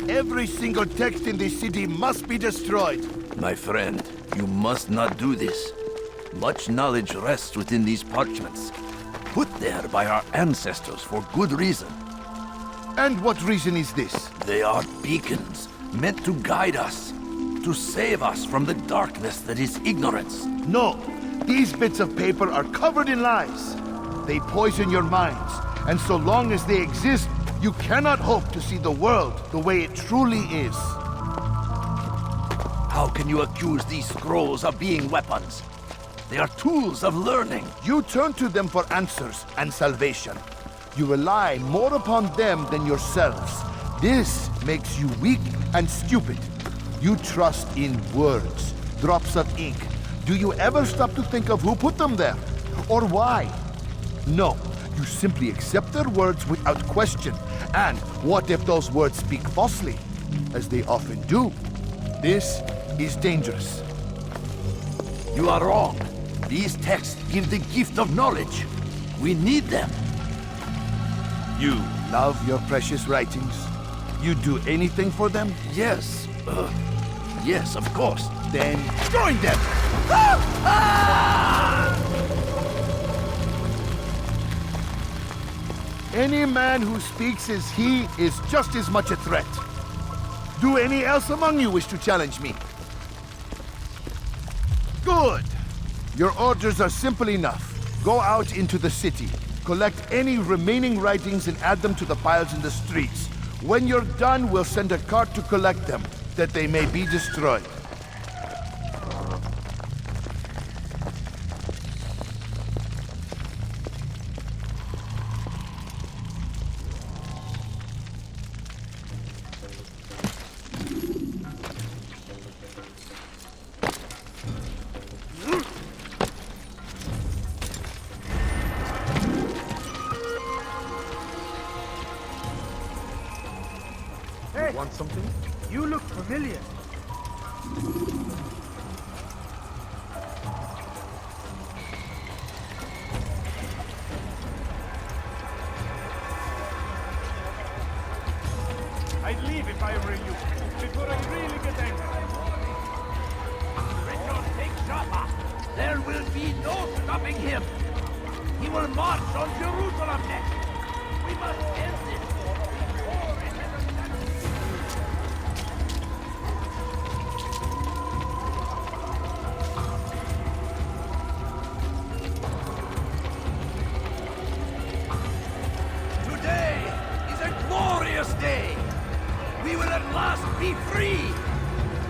Every single text in this city must be destroyed. My friend, you must not do this. Much knowledge rests within these parchments, put there by our ancestors for good reason. And what reason is this? They are beacons, meant to guide us, to save us from the darkness that is ignorance. No, these bits of paper are covered in lies. They poison your minds, and so long as they exist, you cannot hope to see the world the way it truly is. How can you accuse these scrolls of being weapons? They are tools of learning. You turn to them for answers and salvation. You rely more upon them than yourselves. This makes you weak and stupid. You trust in words, drops of ink. Do you ever stop to think of who put them there? Or why? No, you simply accept their words without question. And what if those words speak falsely? As they often do. This is dangerous. You are wrong. These texts give the gift of knowledge. We need them. You love your precious writings? You'd do anything for them? Yes. Yes, of course. Then join them! Any man who speaks as he is just as much a threat. Do any else among you wish to challenge me? Good. Your orders are simple enough. Go out into the city, collect any remaining writings and add them to the piles in the streets. When you're done, we'll send a cart to collect them, that they may be destroyed. Want something? You look familiar. I'd leave if I were you, before I really get angry. Richard, take Jaffa. There will be no stopping him. He will march on Jerusalem next. We must end this. Day. We will at last be free.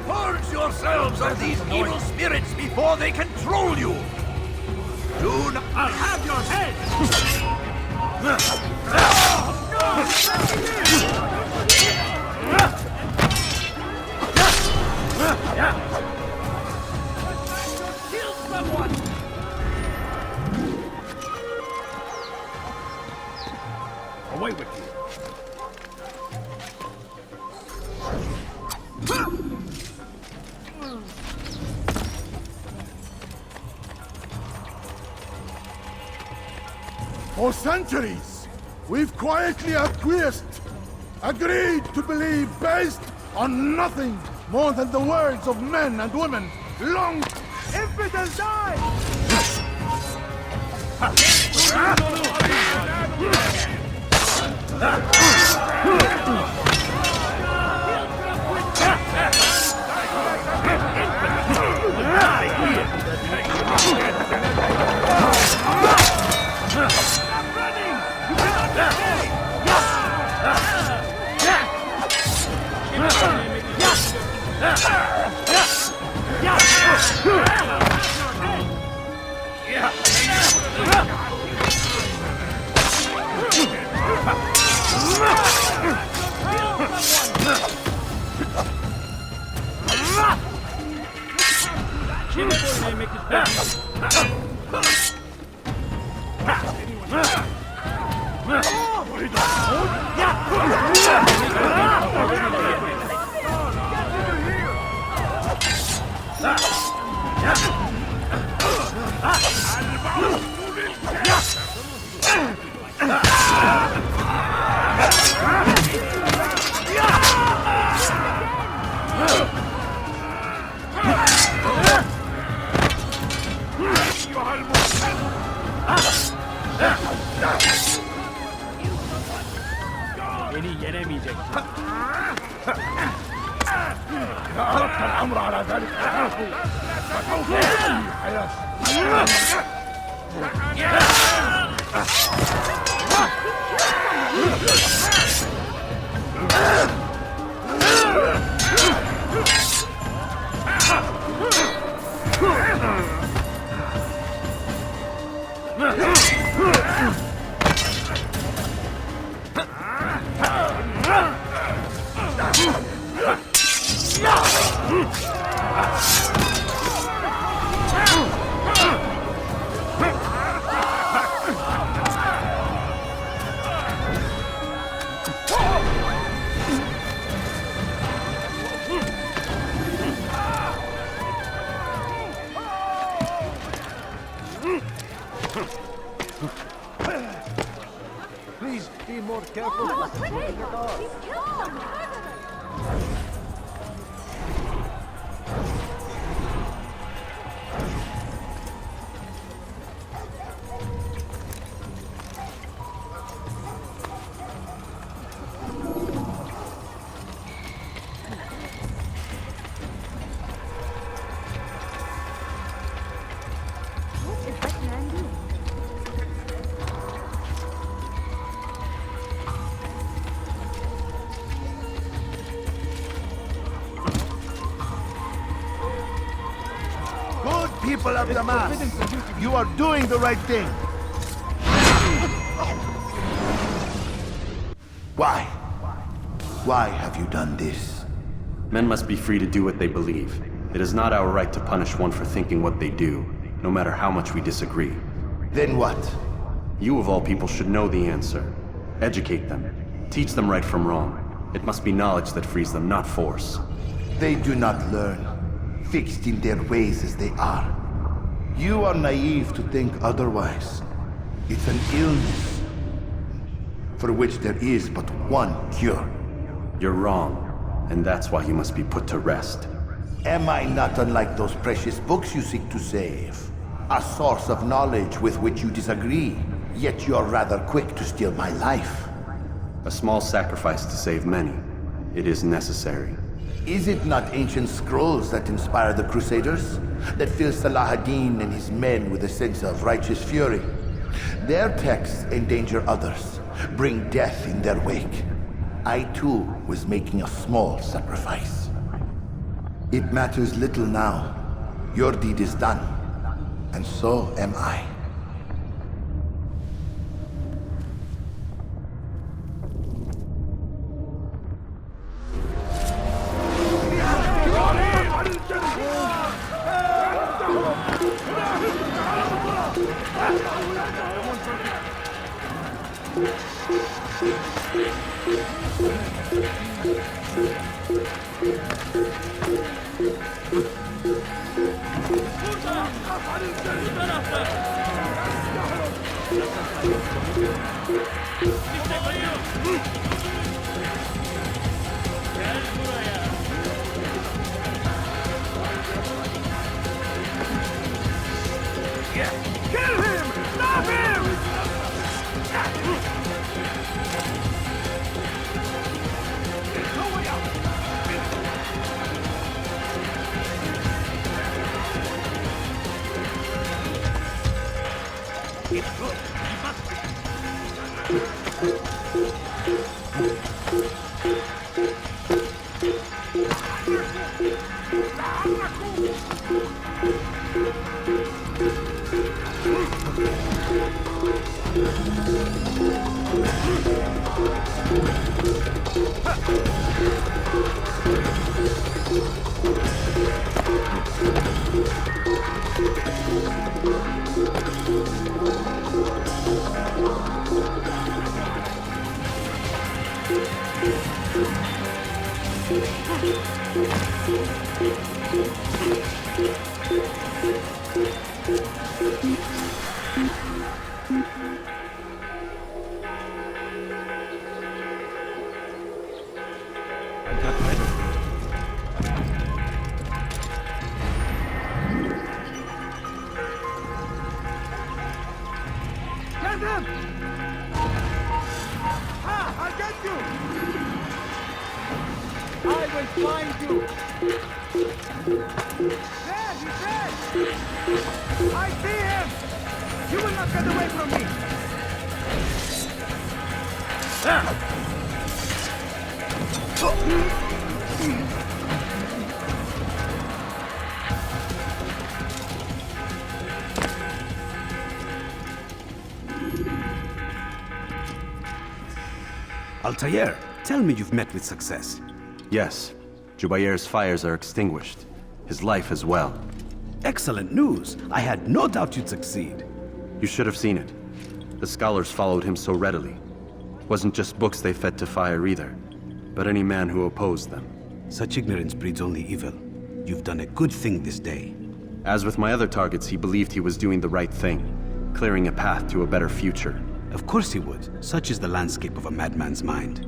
Purge yourselves of these evil spirits before they control you. Do not... I'll have your head! Kill someone! Away with you. For centuries, we've quietly acquiesced, agreed to believe based on nothing more than the words of men and women long... Infidels die! Beni yenemeyeceksin. أردت الأمر على ذلك فسوف يأتي حياة. Please be more careful. Good people of the mass, you are doing the right thing. Why? Why have you done this? Men must be free to do what they believe. It is not our right to punish one for thinking what they do, no matter how much we disagree. Then what? You of all people should know the answer. Educate them. Teach them right from wrong. It must be knowledge that frees them, not force. They do not learn, fixed in their ways as they are. You are naive to think otherwise. It's an illness for which there is but one cure. You're wrong, and that's why you must be put to rest. Am I not unlike those precious books you seek to save? A source of knowledge with which you disagree, yet you are rather quick to steal my life. A small sacrifice to save many. It is necessary. Is it not ancient scrolls that inspire the Crusaders? That fill Salah ad-Din and his men with a sense of righteous fury? Their texts endanger others, bring death in their wake. I too was making a small sacrifice. It matters little now. Your deed is done, and so am I. Kill him! Stop him! There's no way out! It's good. He must be. Get him! I'll get you! I will find you! There, he's there! I see him! You will not get away from me! Altair, tell me you've met with success. Yes, Jubair's fires are extinguished. His life as well. Excellent news. I had no doubt you'd succeed. You should have seen it. The scholars followed him so readily. It wasn't just books they fed to fire either, but any man who opposed them. Such ignorance breeds only evil. You've done a good thing this day. As with my other targets, he believed he was doing the right thing, clearing a path to a better future. Of course he would. Such is the landscape of a madman's mind.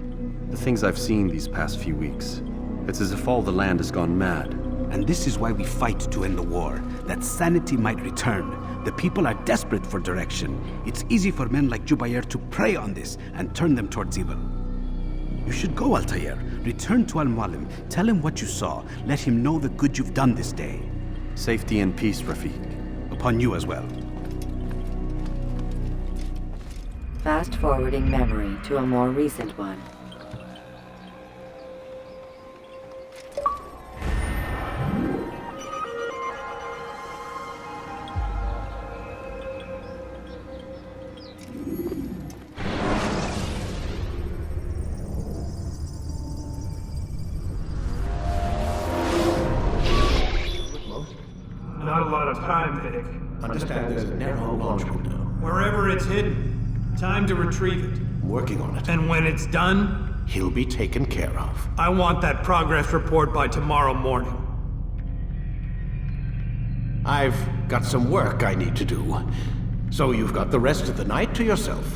The things I've seen these past few weeks, it's as if all the land has gone mad. And this is why we fight to end the war, that sanity might return. The people are desperate for direction. It's easy for men like Jubair to prey on this and turn them towards evil. You should go, Altair. Return to Al-Mualim. Tell him what you saw. Let him know the good you've done this day. Safety and peace, Rafiq. Upon you as well. Fast-forwarding memory to a more recent one. Not a lot of time, Vic. Understand there's a narrow launch window. Wherever it's hidden, time to retrieve it. Working on it. And when it's done, He'll be taken care of. I want that progress report by tomorrow morning. I've got some work I need to do. So you've got the rest of the night to yourself.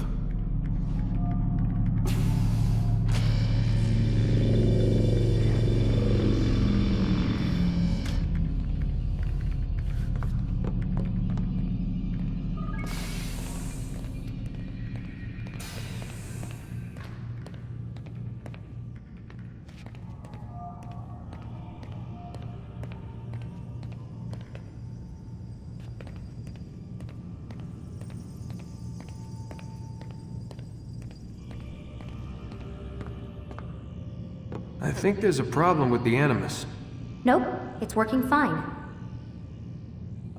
I think there's a problem with the Animus. Nope, it's working fine.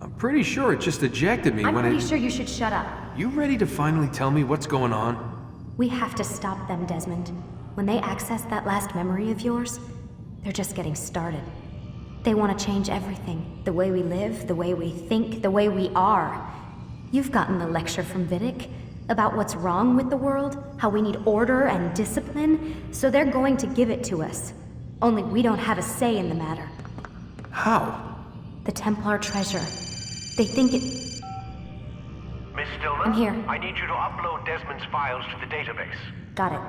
I'm pretty sure it just ejected me I'm when pretty it... sure you should shut up. You ready to finally tell me what's going on? We have to stop them, Desmond. When they access that last memory of yours, they're just getting started. They want to change everything. The way we live, the way we think, the way we are. You've gotten the lecture from Vidic about what's wrong with the world, how we need order and discipline, so they're going to give it to us. Only we don't have a say in the matter. How? The Templar treasure. They think it... Miss Stillman? I'm here. I need you to upload Desmond's files to the database. Got it.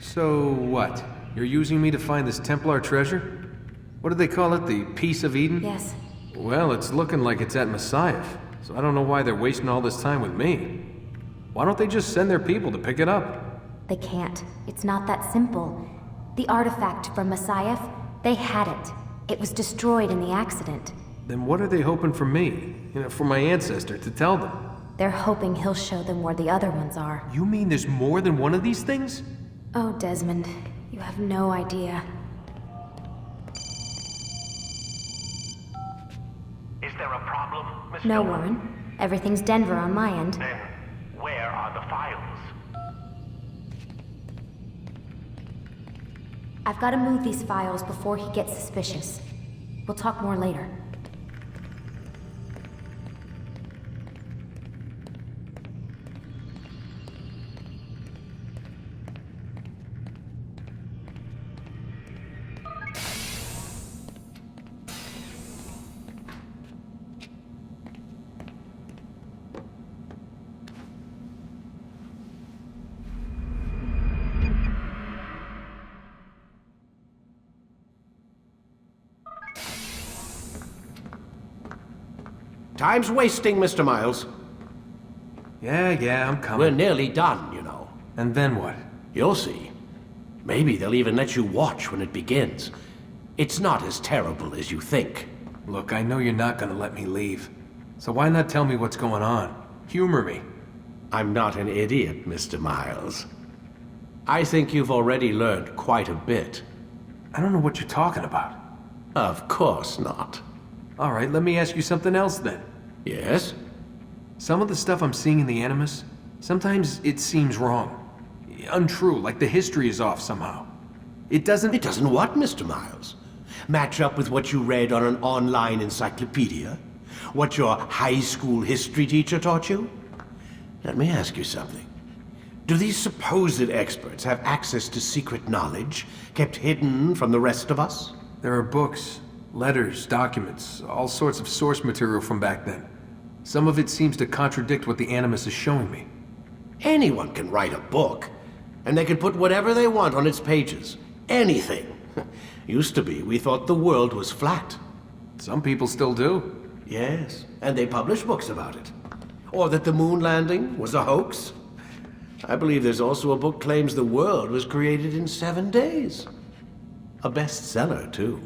So what? You're using me to find this Templar treasure? What did they call it? The Piece of Eden? Yes. Well, it's looking like it's at Messiah, so I don't know why they're wasting all this time with me. Why don't they just send their people to pick it up? They can't. It's not that simple. The artifact from Messiah, they had it. It was destroyed in the accident. Then what are they hoping for me? For my ancestor to tell them? They're hoping he'll show them where the other ones are. You mean there's more than one of these things? Oh, Desmond, you have no idea. Is there a problem, Miss No, Stillman? Warren. Everything's Denver on my end. Then, where are the files? I've got to move these files before he gets suspicious. We'll talk more later. Time's wasting, Mr. Miles. Yeah, I'm coming. We're nearly done, you know. And then what? You'll see. Maybe they'll even let you watch when it begins. It's not as terrible as you think. Look, I know you're not gonna let me leave. So why not tell me what's going on? Humor me. I'm not an idiot, Mr. Miles. I think you've already learned quite a bit. I don't know what you're talking about. Of course not. All right, let me ask you something else then. Yes? Some of the stuff I'm seeing in the Animus, sometimes it seems wrong. Untrue, like the history is off somehow. It doesn't what, Mr. Miles? Match up with what you read on an online encyclopedia? What your high school history teacher taught you? Let me ask you something. Do these supposed experts have access to secret knowledge kept hidden from the rest of us? There are books, letters, documents, all sorts of source material from back then. Some of it seems to contradict what the Animus is showing me. Anyone can write a book, and they can put whatever they want on its pages. Anything. Used to be, we thought the world was flat. Some people still do. Yes, and they publish books about it. Or that the moon landing was a hoax. I believe there's also a book claims the world was created in 7 days. A bestseller, too.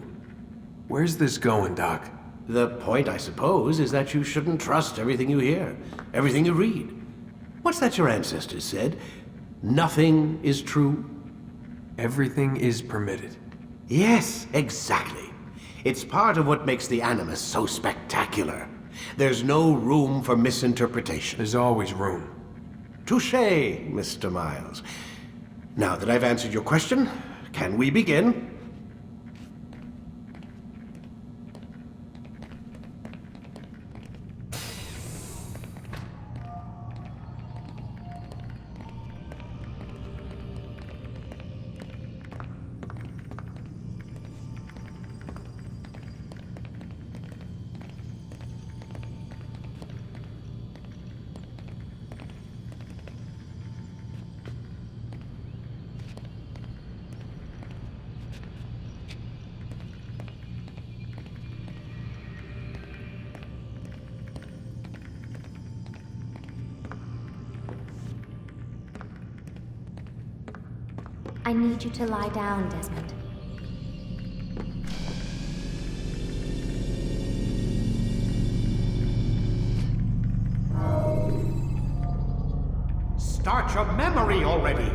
Where's this going, Doc? The point, I suppose, is that you shouldn't trust everything you hear, everything you read. What's that your ancestors said? Nothing is true? Everything is permitted. Yes, exactly. It's part of what makes the Animus so spectacular. There's no room for misinterpretation. There's always room. Touché, Mr. Miles. Now that I've answered your question, can we begin? I need you to lie down, Desmond. Start your memory already!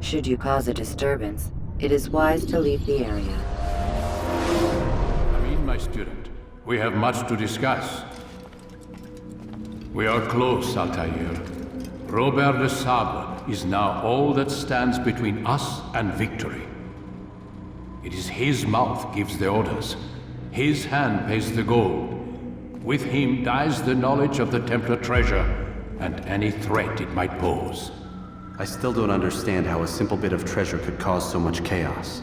Should you cause a disturbance, it is wise to leave the area. Come in, my student. We have much to discuss. We are close, Altair. Robert de Sable is now all that stands between us and victory. It is his mouth gives the orders. His hand pays the gold. With him dies the knowledge of the Templar treasure and any threat it might pose. I still don't understand how a simple bit of treasure could cause so much chaos.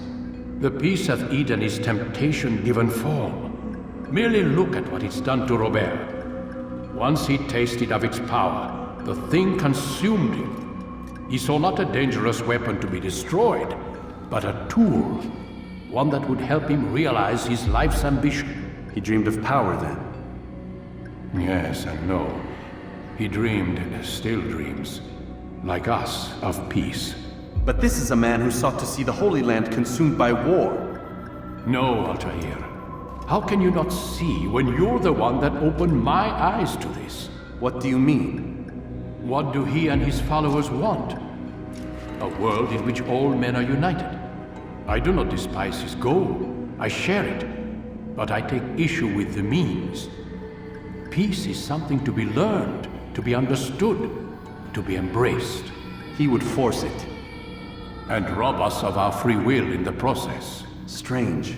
The peace of Eden is temptation given form. Merely look at what it's done to Robert. Once he tasted of its power, the thing consumed him. He saw not a dangerous weapon to be destroyed, but a tool. One that would help him realize his life's ambition. He dreamed of power then? Yes and no. He dreamed, still dreams, like us, of peace. But this is a man who sought to see the Holy Land consumed by war. No, Altair. How can you not see when you're the one that opened my eyes to this? What do you mean? What do he and his followers want? A world in which all men are united. I do not despise his goal. I share it. But I take issue with the means. Peace is something to be learned, to be understood, to be embraced. He would force it. And rob us of our free will in the process. Strange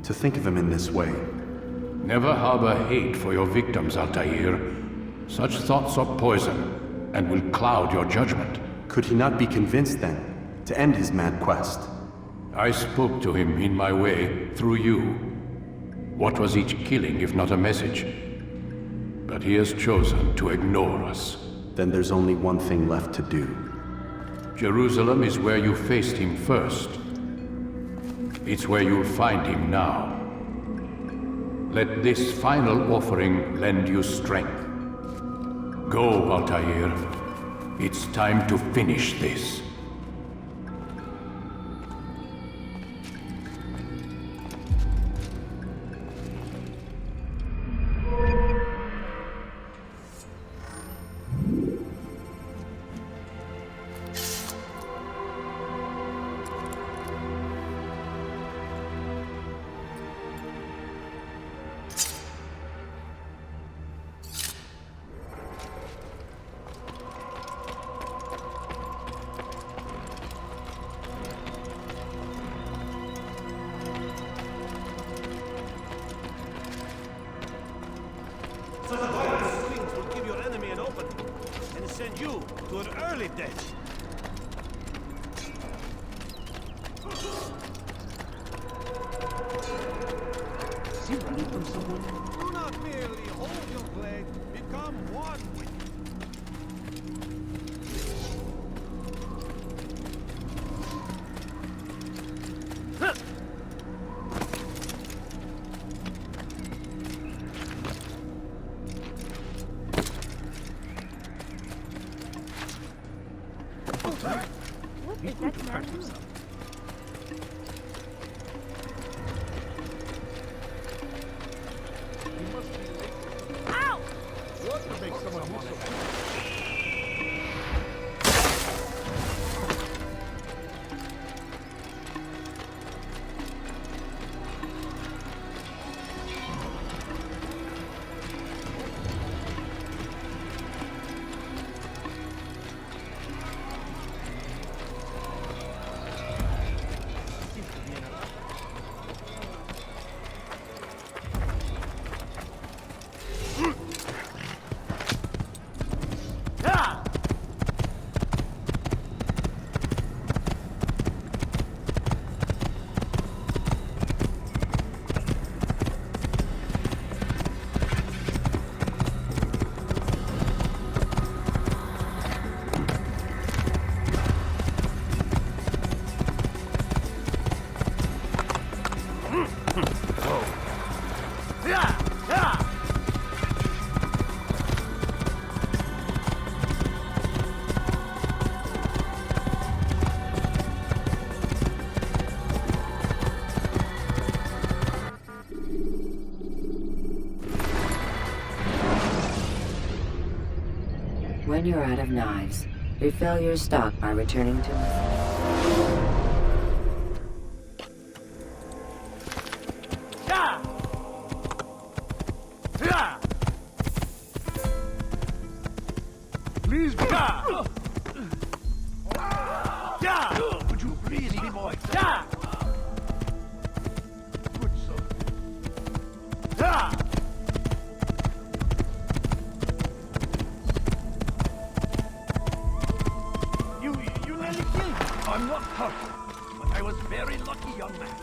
to think of him in this way. Never harbor hate for your victims, Altair. Such thoughts are poison and will cloud your judgment. Could he not be convinced then to end his mad quest? I spoke to him in my way, through you. What was each killing if not a message? But he has chosen to ignore us. Then there's only one thing left to do. Jerusalem is where you faced him first. It's where you'll find him now. Let this final offering lend you strength. Go, Altair. It's time to finish this. Such violent swings will give your enemy an opening and send you to an early death. Is he running from someone? Do not merely hold your blade, become one with it. When you're out of knives, refill your stock by returning to us. Please, yeah! Yeah! Would you please be more yeah! Good son. Yeah! You nearly killed me. I'm not hurt, but I was very lucky, young man.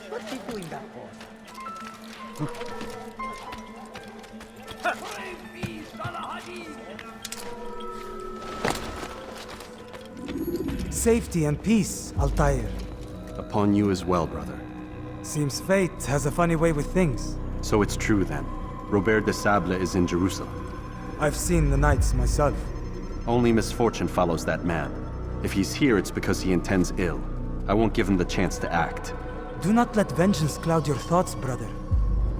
What's he doing that for? Safety and peace, Altair. Upon you as well, brother. Seems fate has a funny way with things. So it's true then. Robert de Sable is in Jerusalem. I've seen the knights myself. Only misfortune follows that man. If he's here, it's because he intends ill. I won't give him the chance to act. Do not let vengeance cloud your thoughts, brother.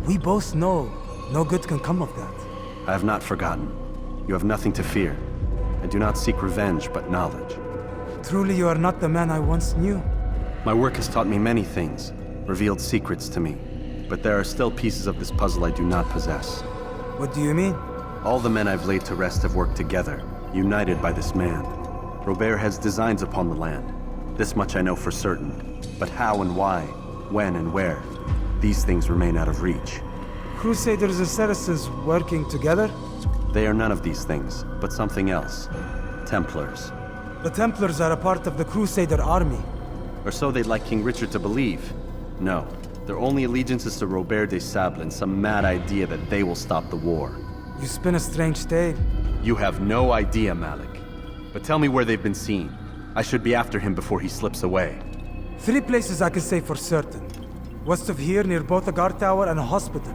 We both know no good can come of that. I have not forgotten. You have nothing to fear. I do not seek revenge, but knowledge. Truly you are not the man I once knew. My work has taught me many things, revealed secrets to me. But there are still pieces of this puzzle I do not possess. What do you mean? All the men I've laid to rest have worked together, united by this man. Robert has designs upon the land. This much I know for certain. But how and why, when and where, these things remain out of reach. Crusaders and Saracens working together? They are none of these things, but something else. Templars. The Templars are a part of the Crusader army. Or so they'd like King Richard to believe. No, their only allegiance is to Robert de Sable and some mad idea that they will stop the war. You spin a strange tale. You have no idea, Malik. But tell me where they've been seen. I should be after him before he slips away. 3 places I can say for certain. West of here, near both a guard tower and a hospital.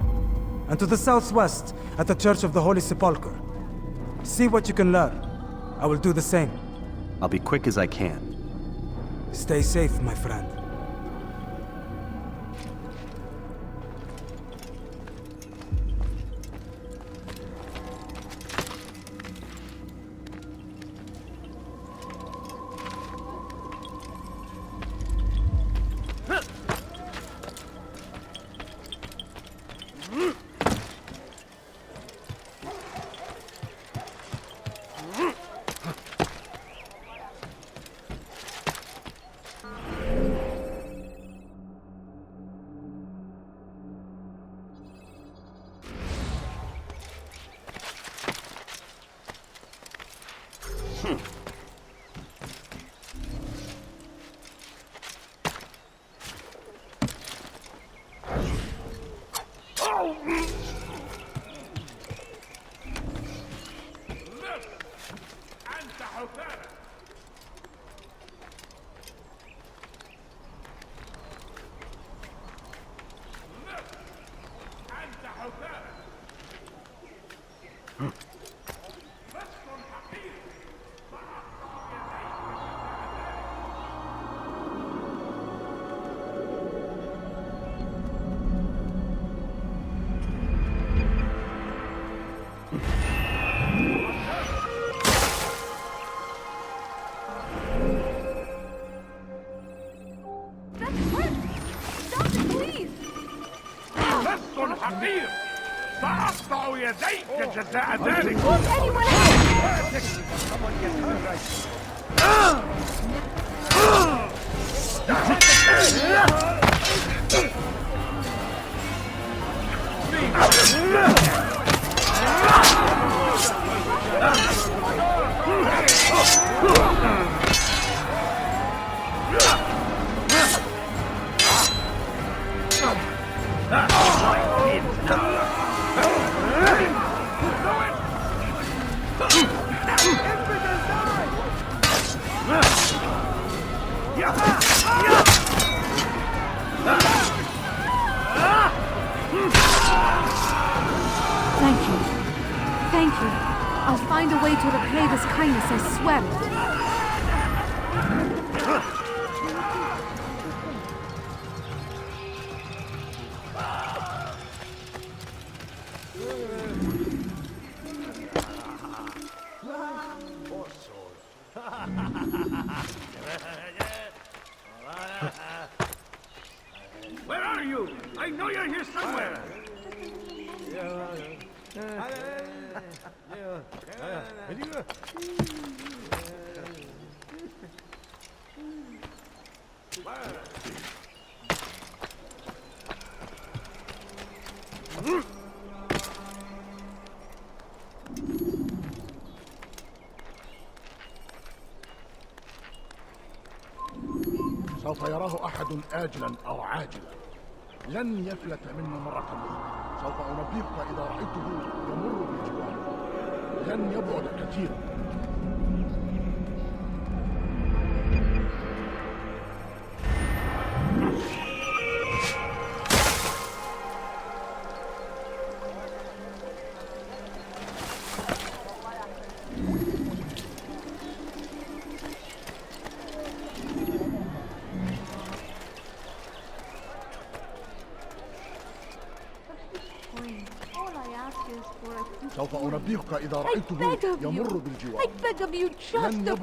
And to the southwest, at the Church of the Holy Sepulchre. See what you can learn. I will do the same. I'll be quick as I can. Stay safe, my friend. أخطأوا يديك جزاء ذلك. Thank you. Thank you. I'll find a way to repay this kindness, I swear it. Where are you? I know you're here somewhere. سوف يراه أحد آجلا أو عاجلا. لن يفلت منا مرة أخرى. سوف أنبهك إذا رأيته يمر بالجوار. لن يبعد كثيرا. سوف أنبهك إذا رأيته يمر بالجوار. I beg of you, just a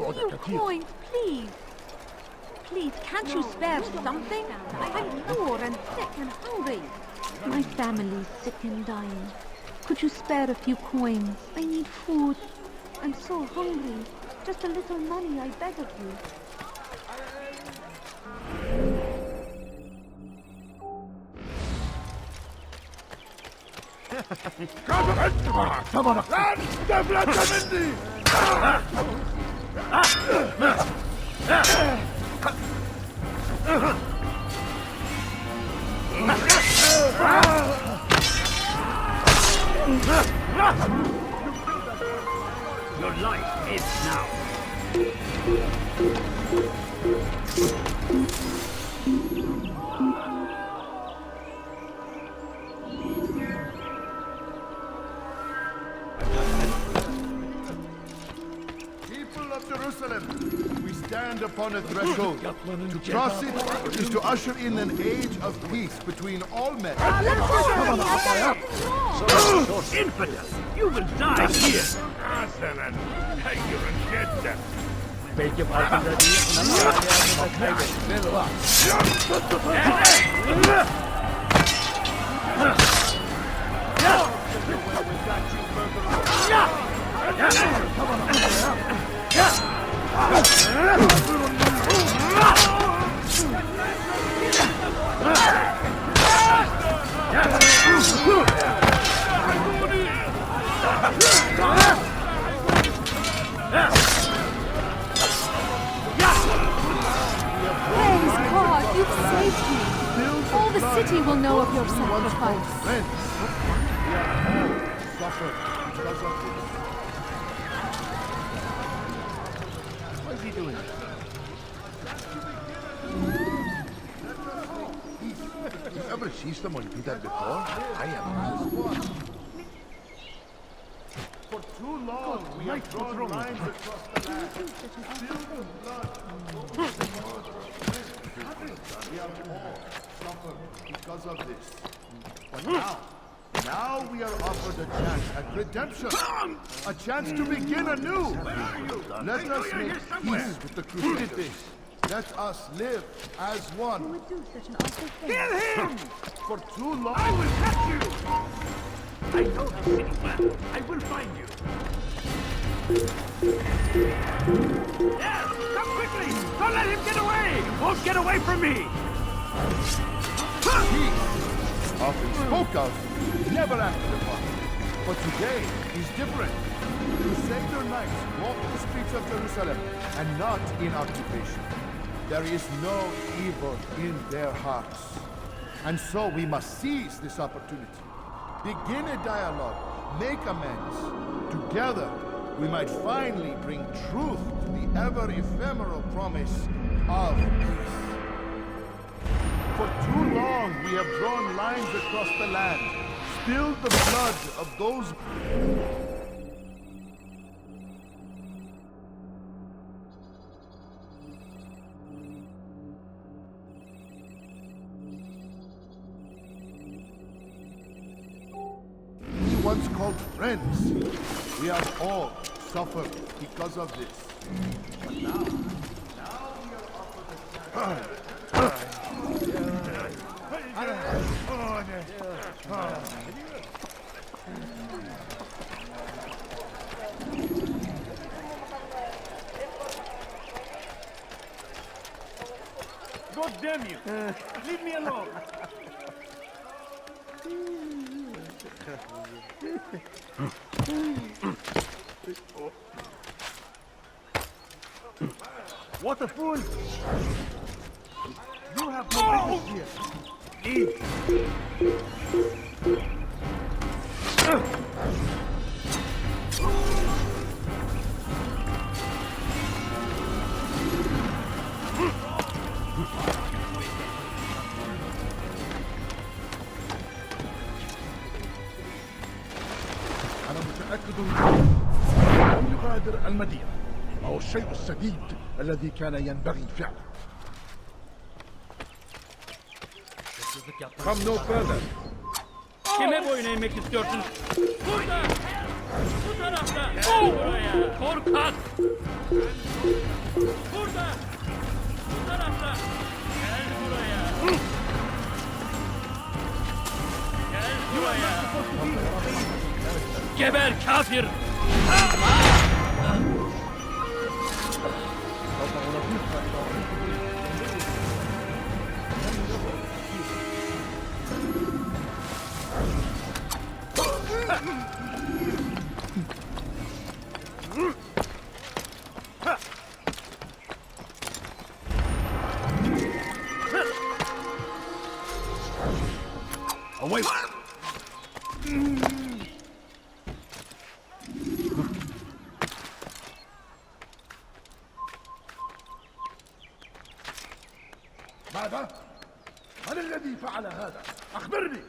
few coins, please. Please, can't you spare something? I'm poor and sick and hungry. My family's sick and dying. Could you spare a few coins? I need food. I'm so hungry. Just a little money, I beg of you. ثمنك لن تفلت مني. Your life ends now. People of Jerusalem, we stand upon a threshold. To cross it is to usher in an age of peace between all men. Infidel! You will die here! حسناً هيا جدا. Praise God, you've saved me. All the city will know of your sacrifice. What is he doing? Did you ever see someone do that before? I have. For too long, we have drawn lines across the land. Filled with blood. We have all suffered because of this. But now we are offered a chance at redemption. A chance to begin anew. Let us make peace with the crucifixion. Let us live as one. Kill him! For too long. I will catch you! I know this city well. I will find you. Yes! Come quickly! Don't let him get away! He won't get away from me! He, often spoke of, never acted upon. But today, he's different. Crusader knights walk the streets of Jerusalem, and not in occupation. There is no evil in their hearts. And so we must seize this opportunity. Begin a dialogue, make amends. Together, we might finally bring truth to the ever-ephemeral promise of peace. For too long, we have drawn lines across the land, spilled the blood of those... we once called friends. We have all suffered because of this. But now we are offered a God damn you! Leave me alone! What a fool! You have no business here. Leave. أنا متأكد أن يغادر المدينة. إنه الشيء السديد الذي كان ينبغي فعله. Come no further. Kime boyun eğmek istiyorsun? Burada! Bu tarafta! Buraya! Korkak! Burada! Bu tarafta! Gel buraya! Gel buraya! Geber kafir! Away! ماذا؟ من الذي فعل هذا؟ أخبرني!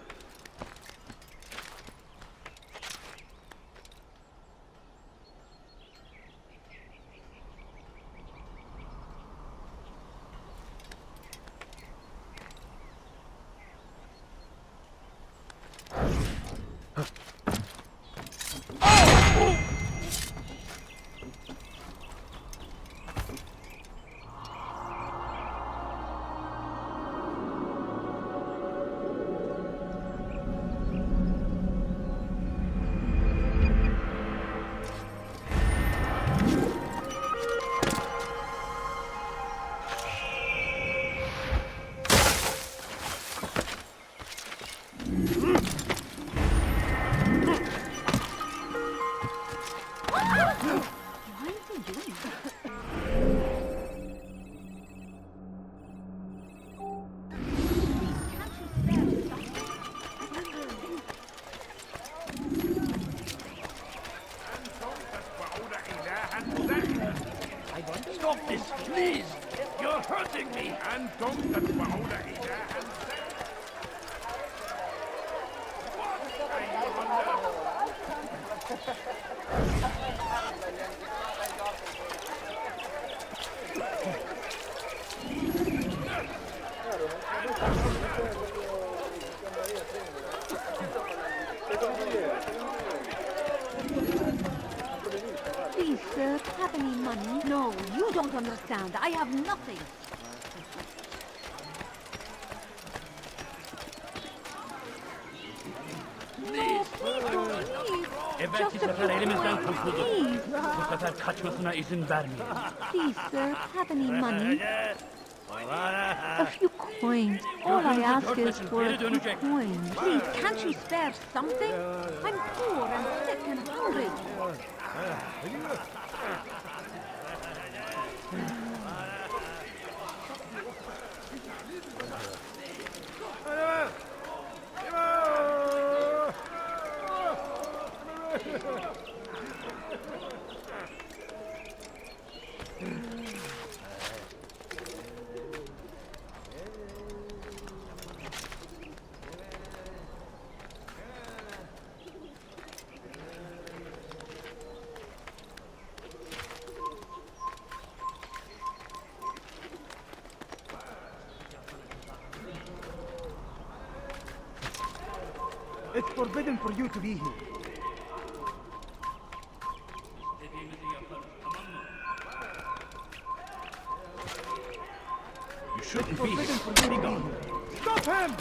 Stop this, please! You're hurting me! And don't Please, sir, have any money? No, you don't understand. I have nothing. Evvelki sefer elimizden kurtulduk. Bu sefer kaçmasına izin vermeyelim. Please, sir, have any money? A few coins. All I ask is for a few coins. Please, can't you spare something? I'm poor and sick and hungry. It's forbidden for you to be here. You shouldn't be Forbidden for you to be here. Stop him!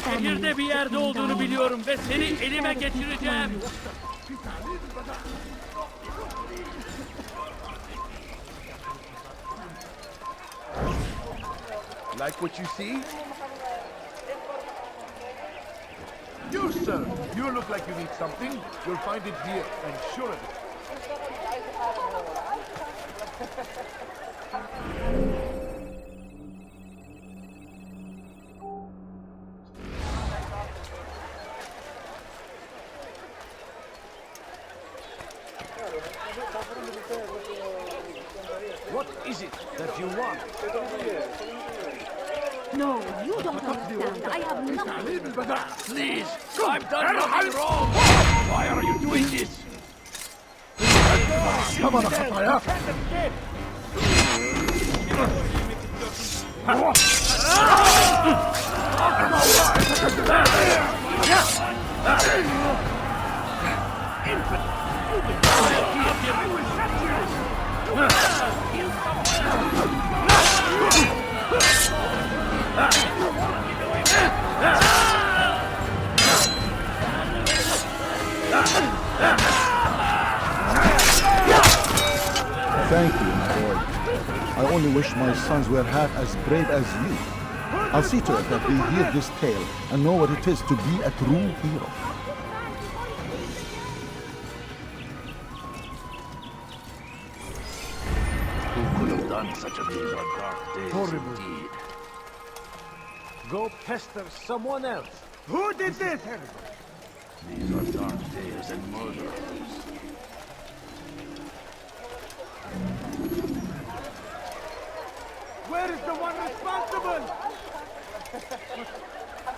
Şehirde bir yerde olduğunu biliyorum ve seni elime geçireceğim. Like what you see? You, sir, you look like you need something. You'll find it here, and sure of it. What is it that you want? No, you don't understand. I have nothing. Please, I've done nothing wrong. Why are you doing this? Come on, Hataya. Thank you, my boy. I only wish my sons were half as brave as you. I'll see to it that they hear this tale and know what it is to be a true hero. Who could have done such a thing? These are dark days Horrible. indeed. Go pester someone else. Who did this? These are dark days and murderers. Where is the one responsible?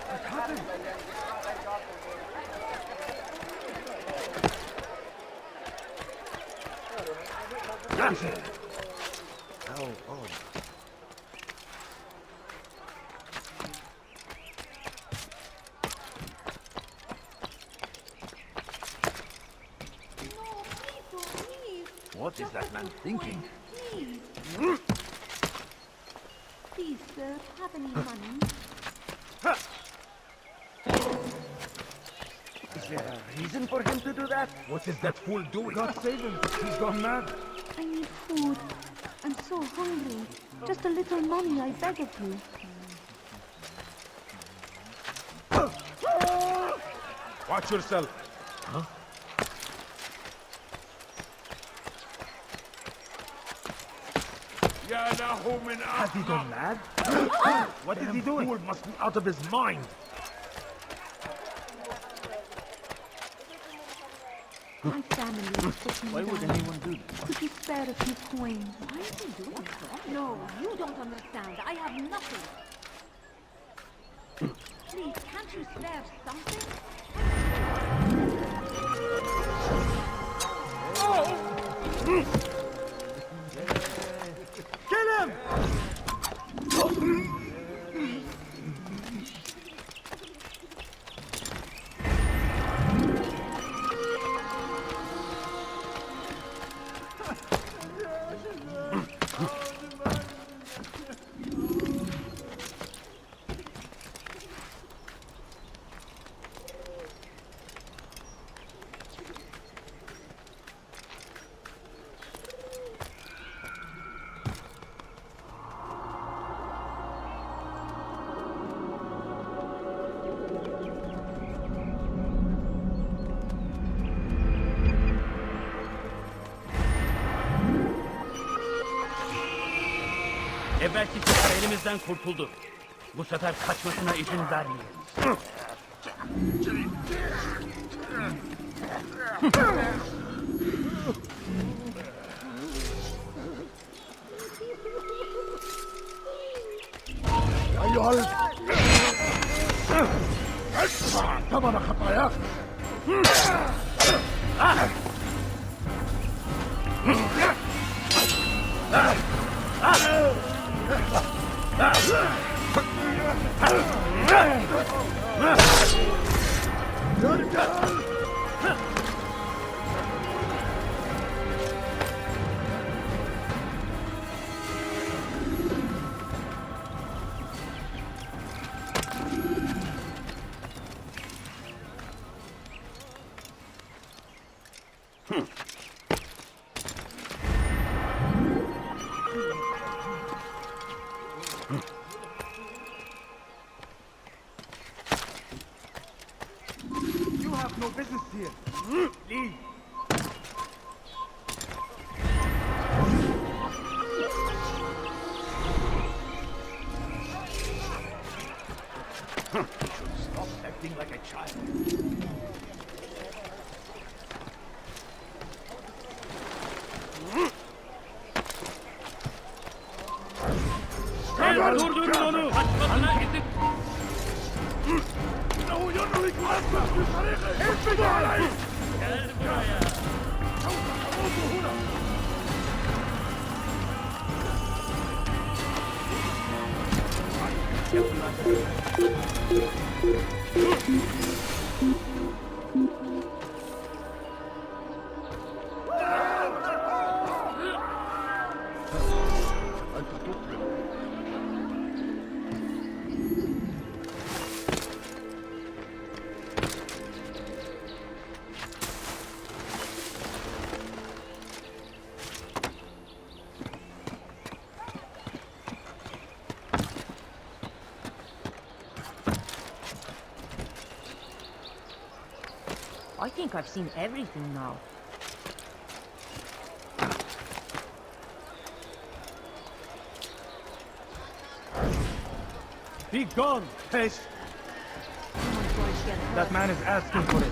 What happened? How odd. What is that man thinking? Please. Please, sir, have any money? Is there a reason for him to do that? What is that fool doing? God save him. He's gone mad. I need food. I'm so hungry. Just a little money, I beg of you. Watch yourself. Huh? Has he gone mad? What is he doing? Fool must be out of his mind. My family is sick and Why would dying. anyone do this? Could you spare a few coins? Why is he doing that? No, you don't understand. I have nothing. Please, can't you spare something? Kill him! Belki sefer elimizden kurtuldu. Bu sefer kaçmasına izin vermeyelim. أيها ادفع ثمن خطاياك. You have no business here. Leave. You should stop acting like a child. Durdurun onu! Kaçmasına izin... إنه ينهك أنفه بطريقة انفذوا عليه. Gel buraya. سوف تموت هنا. أنت تقبل. I think I've seen everything now. Be gone, Pest! That man is asking for it.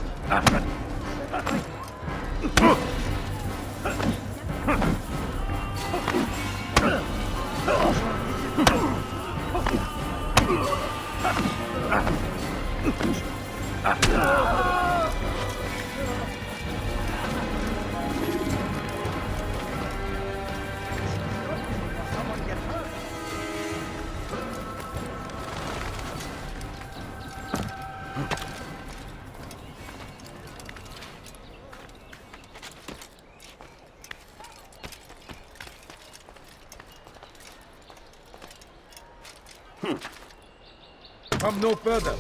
Come no further.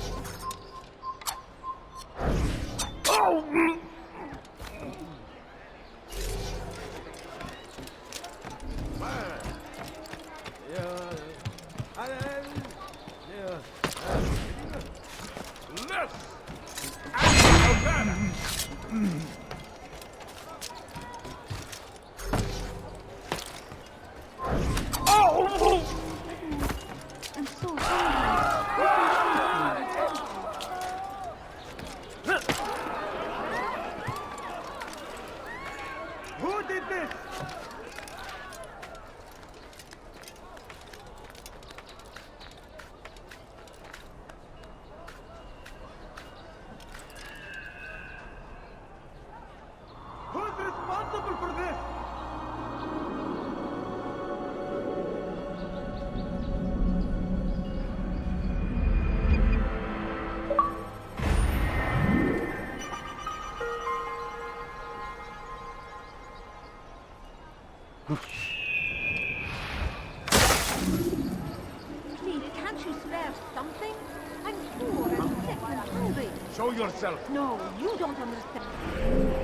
I'm so sorry. Show yourself. No, you don't understand.